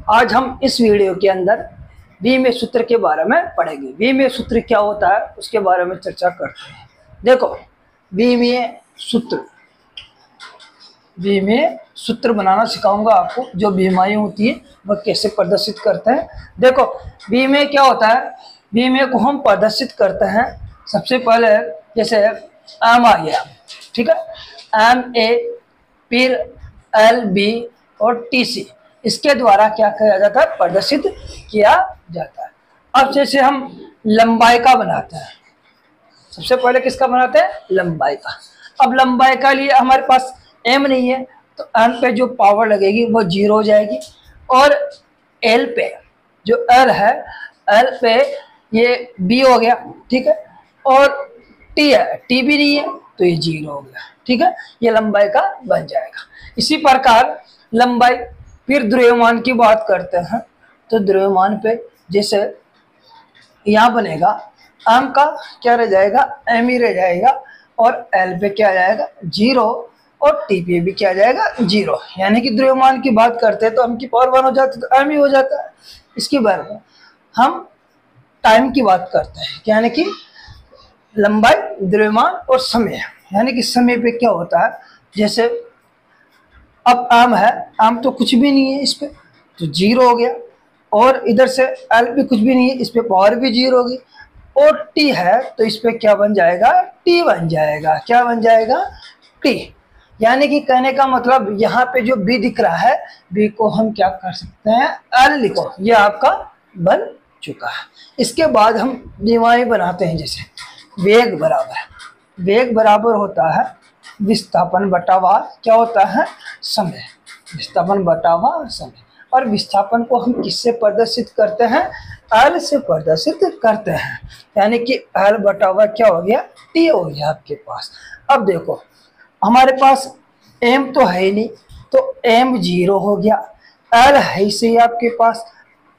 आज हम इस वीडियो के अंदर विमेय सूत्र के बारे में पढ़ेंगे। विमेय सूत्र क्या होता है उसके बारे में चर्चा करते हैं। देखो, विमेय सूत्र बनाना सिखाऊंगा आपको। जो विमेय होती है वह कैसे प्रदर्शित करते हैं। देखो, विमेय क्या होता है। विमेय को हम प्रदर्शित करते हैं सबसे पहले, जैसे एम आ गया, ठीक है, एम ए, फिर एल बी और टी सी, इसके द्वारा क्या किया जाता है, प्रदर्शित किया जाता है। अब जैसे हम लंबाई का बनाते हैं, सबसे पहले किसका बनाते हैं, लंबाई का। अब लंबाई का लिए हमारे पास एम नहीं है तो एम पे जो पावर लगेगी वो 0 हो जाएगी, और एल पे जो एल है, एल पे ये बी हो गया, ठीक है, और टी है, टी भी नहीं है तो ये 0 हो गया, ठीक है, ये लंबाई का बन जाएगा। इसी प्रकार लंबाई, फिर द्रव्यमान की बात करते हैं तो द्रव्यमान पे जैसे यहाँ बनेगा, एम का क्या रह जाएगा, एम ही रह जाएगा, और एल पे क्या आ जाएगा 0, और टी पे भी क्या आ जाएगा 0। यानी कि द्रव्यमान की बात करते हैं तो एम की पावर 1 हो जाती है तो एम ही हो जाता है। इसके बारे में हम टाइम की बात करते हैं, यानी कि लंबाई, द्रव्यमान और समय। यानी कि समय पे क्या होता है, जैसे अब एम है, एम तो कुछ भी नहीं है इस पे तो 0 हो गया, और इधर से एल भी कुछ भी नहीं है, इस पे पावर भी 0 होगी, और टी है तो इस पे क्या बन जाएगा, टी बन जाएगा। क्या बन जाएगा, टी। यानी कि कहने का मतलब यहाँ पे जो बी दिख रहा है, बी को हम क्या कर सकते हैं, एल लिखो, ये आपका बन चुका है। इसके बाद हम नियमाएं बनाते हैं, जैसे वेग बराबर होता है विस्थापन बटा क्या होता है, समय। विस्थापन बटा समय, और विस्थापन को हम किससे प्रदर्शित करते हैं, एल से प्रदर्शित करते हैं। यानी कि एल बटा क्या हो गया, टी हो गया आपके पास। अब देखो, हमारे पास एम तो है ही नहीं तो एम 0 हो गया, एल है से ही आपके पास,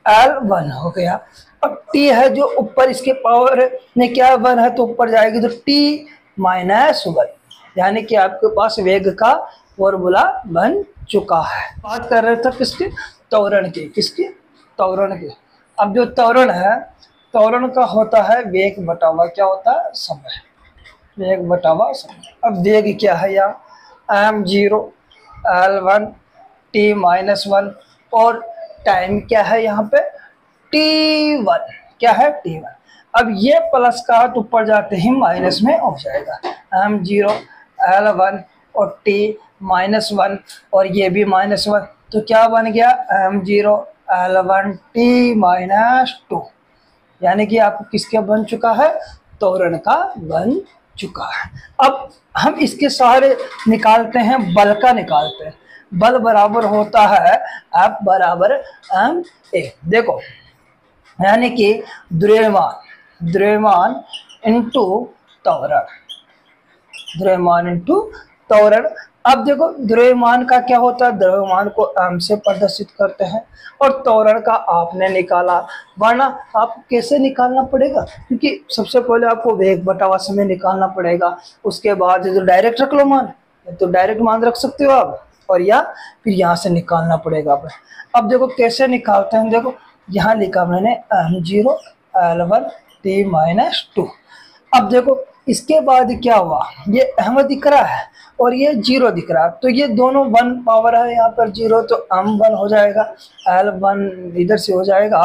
एल 1 हो गया, और टी है जो ऊपर इसके पावर में क्या 1 है तो ऊपर जाएगी तो टी माइनस 1। यानी कि आपके पास वेग का फॉर्मूला बन चुका है। बात कर रहे थे किसकी, त्वरण की, किसकी, त्वरण की। अब जो त्वरण है, त्वरण का होता है वेग बटा क्या होता है, समय। वेग बटा समय। अब वेग क्या है यहाँ, m0, l1, t-1, और टाइम क्या है यहाँ पे, t1, क्या है, t1। अब ये प्लस का तो ऊपर जाते ही माइनस में हो जाएगा, m0, l1 और t-1, और ये भी -1, तो क्या बन गया, m0, l1, t-2। यानी कि आपको किसका बन चुका है, त्वरण का बन चुका है। अब हम इसके सहारे निकालते हैं, बल का निकालते हैं। बल बराबर होता है F बराबर m a। देखो, यानी कि द्रव्यमान इंटू त्वरण, द्रव्यमान इंटू त्वरण। अब देखो, द्रव्यमान का क्या होता है, द्रव्यमान को m से प्रदर्शित करते हैं, और त्वरण का आपने निकाला, वरना आपको कैसे निकालना पड़ेगा, क्योंकि सबसे पहले आपको वेग बटा समय निकालना पड़ेगा। उसके बाद जो डायरेक्ट रख लो मान, तो डायरेक्ट मान रख सकते हो आप, और या फिर यहाँ से निकालना पड़ेगा। अब देखो कैसे निकालते हैं। देखो, यहाँ लिखा मैंने m0, l1, t-2। अब देखो इसके बाद क्या हुआ, ये m दिख रहा है और ये 0 दिख रहा है, तो ये दोनों 1 पावर है, यहाँ पर 0 तो m1 हो जाएगा, l1 इधर से हो जाएगा,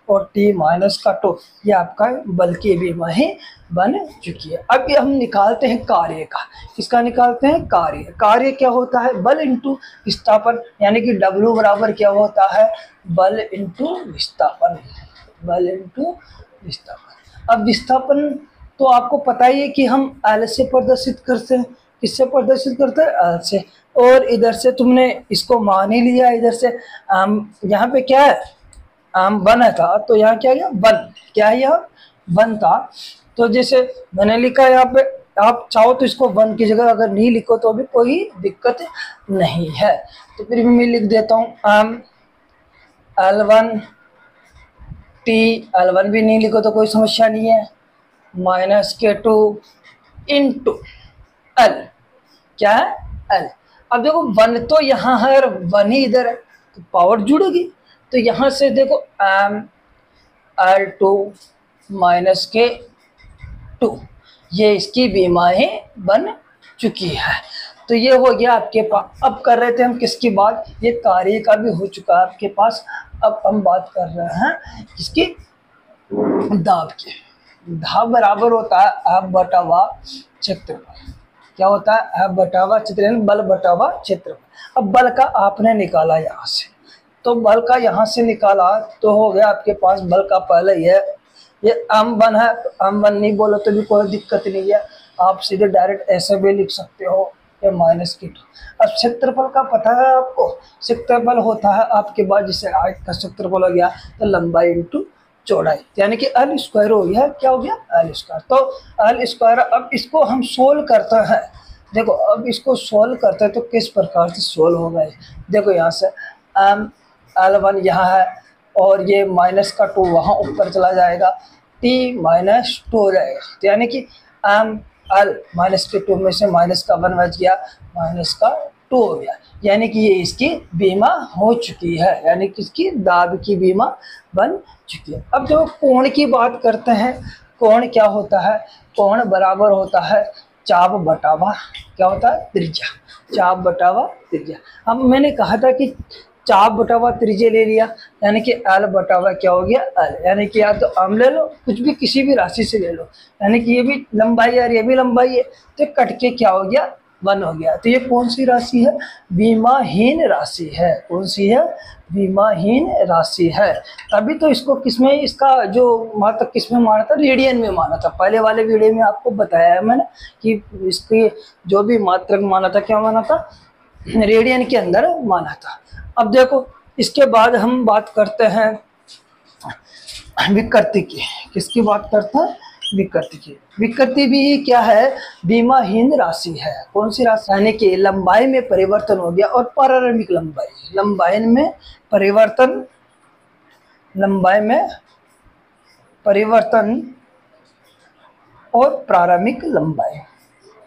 और t-2, ये आपका बल की भी वही बन चुकी है। अब ये हम निकालते हैं कार्य का। किसका निकालते हैं, कार्य। कार्य क्या होता है, बल इंटू विस्थापन। यानी कि W बराबर क्या होता है, बल इंटू विस्थापन, बल इंटू विस्थापन। अब विस्थापन तो आपको पता ही है कि हम एल से प्रदर्शित करते हैं। किससे प्रदर्शित करते हैं, एल से। और इधर से तुमने इसको मान ही लिया, इधर से यहाँ पे क्या है, 1 था तो यहाँ क्या है, 1, क्या है, यहाँ 1 था। तो जैसे मैंने लिखा यहाँ पे, आप चाहो तो इसको 1 की जगह अगर नहीं लिखो तो भी कोई दिक्कत नहीं है। तो फिर मैं लिख देता हूँ l1 t, l1 भी नहीं लिखो तो कोई समस्या नहीं है, -k2 इंटू एल, क्या है, एल। अब देखो 1 तो यहाँ है और 1 ही इधर है, तो पावर जुड़ेगी, तो यहाँ से देखो L2 माइनस के 2, ये इसकी बीमाएँ बन चुकी है। तो ये हो गया आपके पास। अब कर रहे थे हम किसकी बात, ये कार्य का भी हो चुका है आपके पास। अब हम बात कर रहे हैं किसकी, दाब की। दाब बराबर होता है F बटा वा क्षेत्रफल। क्या होता है, F बटा वा क्षेत्रफल, बल बटा वा क्षेत्रफल। अब बल का आपने निकाला यहाँ से, तो बल का यहाँ से निकाला तो हो गया आपके पास बल का पहले ये M1 है। M1 नहीं बोलो तो भी कोई दिक्कत नहीं है, आप सीधे डायरेक्ट ऐसे भी लिख सकते हो, ये माइनस की 2। अब क्षेत्रफल का पता है आपको, क्षेत्रफल होता है आपके पास, जैसे आयत का क्षेत्रफल हो गया तो लंबाई इंटू चौड़ाई, यानी कि L स्क्वायर हो गया। क्या हो गया, L स्क्वायर। तो L स्क्वायर। अब इसको हम सोल्व करते हैं। देखो अब इसको सोल्व करते हैं तो किस प्रकार से सोल्व होगा। देखो यहाँ से L1 यहाँ है और ये माइनस का 2 वहाँ ऊपर चला जाएगा, T माइनस 2 हो जाएगा। तो यानी कि L माइनस के 2 में से माइनस का 1 बच गया, माइनस का 2 हो गया, यानी कि ये इसकी बीमा हो चुकी है, यानी कि इसकी दाब की बीमा बन चुकी है। अब जो कोण की बात करते हैं, कोण क्या होता है, कोण बराबर होता है चाप बटावा, क्या होता है, त्रिज्या। चाप बटावा त्रिज्या। अब मैंने कहा था कि चाप बटावा त्रिज्या ले लिया, यानी कि L बटावा क्या हो गया, L, यानी कि या तो हम ले लो, कुछ भी किसी भी राशि से ले लो, यानी कि ये भी लंबाई है और ये भी लंबाई है, तो कट के क्या हो गया, 1 हो गया। तो ये कौन सी राशि है, बीमाहीन राशि है। कौन सी है, बीमाहीन राशि है। अभी तो इसको किसमें, इसका जो मात्रक किसमें माना था, रेडियन में माना था। पहले वाले वीडियो में आपको बताया है मैंने कि इसकी जो भी मात्रक माना था, क्या माना था, रेडियन के अंदर माना था। अब देखो इसके बाद हम बात करते हैं विकृति की। किसकी बात करते हैं, विकृति की। विकृति भी क्या है, बीमाहीन राशि है। कौन सी राशि, यानी कि लंबाई में परिवर्तन हो गया और प्रारंभिक लंबाई, लंबाई में परिवर्तन, लंबाई में परिवर्तन और प्रारंभिक लंबाई,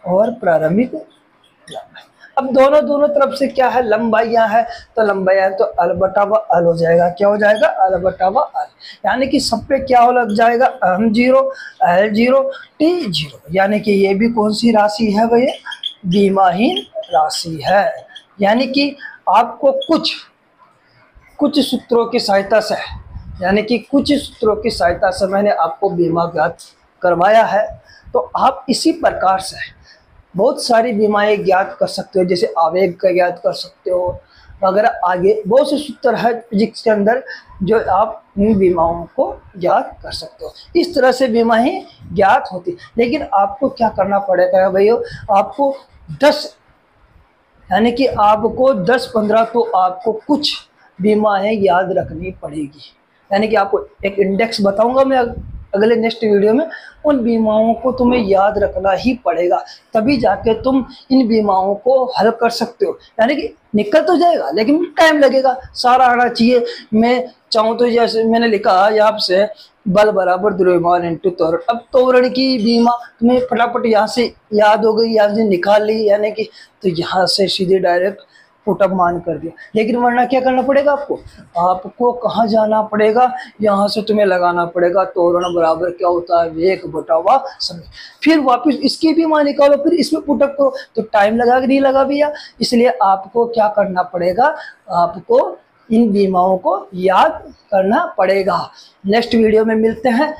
और प्रारंभिक लंबाई। अब दोनों तरफ से क्या है, लंबाइयाँ है, तो लंबाइयाँ तो L बटा व L हो जाएगा। क्या हो जाएगा, L बटा व L, यानी कि सब पे क्या हो लग जाएगा, M0 L0 T0, यानी कि ये भी कौन सी राशि है भैया, बीमाहीन राशि है। यानी कि आपको कुछ सूत्रों की सहायता से, यानी कि कुछ सूत्रों की सहायता से मैंने आपको बीमा ज्ञात करवाया है। तो आप इसी प्रकार से बहुत सारी बीमाएं ज्ञात कर सकते हो, जैसे आवेग का ज्ञात कर सकते हो वगैरह। आगे बहुत से सूत्र है फिजिक्स के अंदर जो आप इन बीमाओं को ज्ञात कर सकते हो। इस तरह से बीमाएं ज्ञात होती, लेकिन आपको क्या करना पड़ेगा भैया, आपको 10, यानी कि आपको 10-15 तो आपको कुछ बीमाएं याद रखनी पड़ेगी। यानी कि आपको एक इंडेक्स बताऊंगा मैं अगले नेक्स्ट वीडियो में, उन बीमाओं को तुम्हें याद रखना ही पड़ेगा, तभी जाके तुम इन बीमाओं को हल कर सकते हो। यानी कि निकल तो जाएगा लेकिन टाइम लगेगा, सारा आना चाहिए। मैं चाहूँ तो जैसे मैंने लिखा यहाँ से, बल बराबर द्रव्यमान इंटू त्वरण। अब त्वरण की बीमा तुम्हें फटाफट यहाँ से याद हो गई, यहाँ से निकाल ली, यानी कि तो यहाँ से सीधे डायरेक्ट पुटअप मान कर दिया। लेकिन वरना क्या करना पड़ेगा आपको कहाँ जाना पड़ेगा, यहाँ से तुम्हें लगाना पड़ेगा त्वरण बराबर क्या होता है, वेग बटा वा समय। फिर वापस इसकी भी मान निकालो, फिर इसमें पुटअप करो, तो टाइम लगा कि नहीं लगा भैया। इसलिए आपको क्या करना पड़ेगा, आपको इन बीमाओं को याद करना पड़ेगा। नेक्स्ट वीडियो में मिलते हैं।